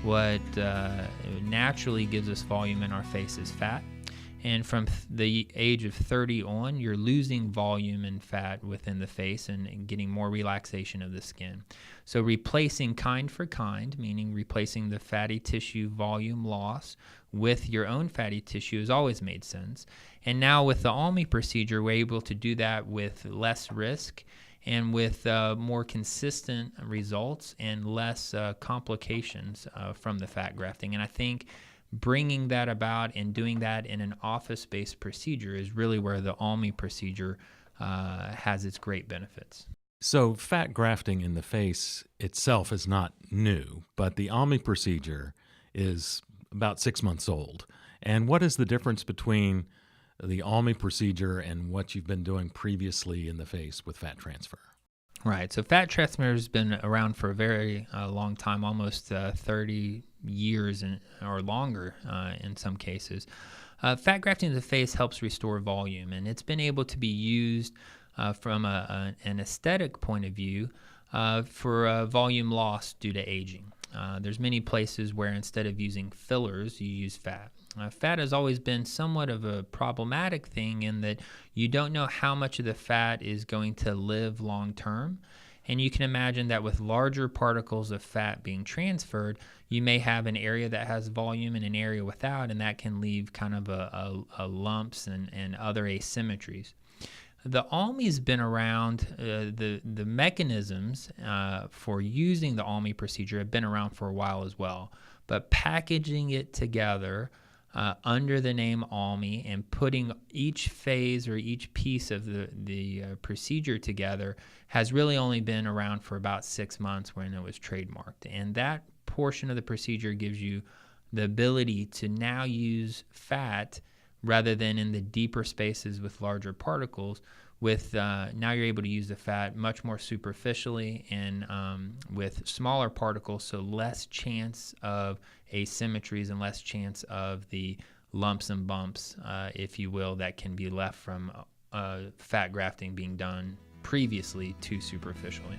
what naturally gives us volume in our face is fat. And from the age of 30 on, you're losing volume and fat within the face and getting more relaxation of the skin. So replacing kind for kind, meaning replacing the fatty tissue volume loss with your own fatty tissue, has always made sense. And now with the ALMI procedure, we're able to do that with less risk and with more consistent results and less complications from the fat grafting. And I think bringing that about and doing that in an office-based procedure is really where the ALMI procedure has its great benefits. So fat grafting in the face itself is not new, but the ALMI procedure is about 6 months old. And what is the difference between the ALMI procedure and what you've been doing previously in the face with fat transfer? Right. So fat transfer has been around for a very long time, almost 30 years or longer in some cases. Fat grafting in the face helps restore volume, and it's been able to be used from an aesthetic point of view for volume loss due to aging. There's many places where instead of using fillers, you use fat. Fat has always been somewhat of a problematic thing in that you don't know how much of the fat is going to live long term. And you can imagine that with larger particles of fat being transferred, you may have an area that has volume and an area without, and that can leave kind of a lumps and other asymmetries. The ALMI's been around, the mechanisms for using the ALMI procedure have been around for a while as well, but packaging it together under the name ALMI and putting each phase or each piece of the procedure together has really only been around for about 6 months when it was trademarked. And that portion of the procedure gives you the ability to now use fat rather than in the deeper spaces with larger particles. With now you're able to use the fat much more superficially and with smaller particles, so less chance of asymmetries and less chance of the lumps and bumps, if you will, that can be left from fat grafting being done previously too superficially.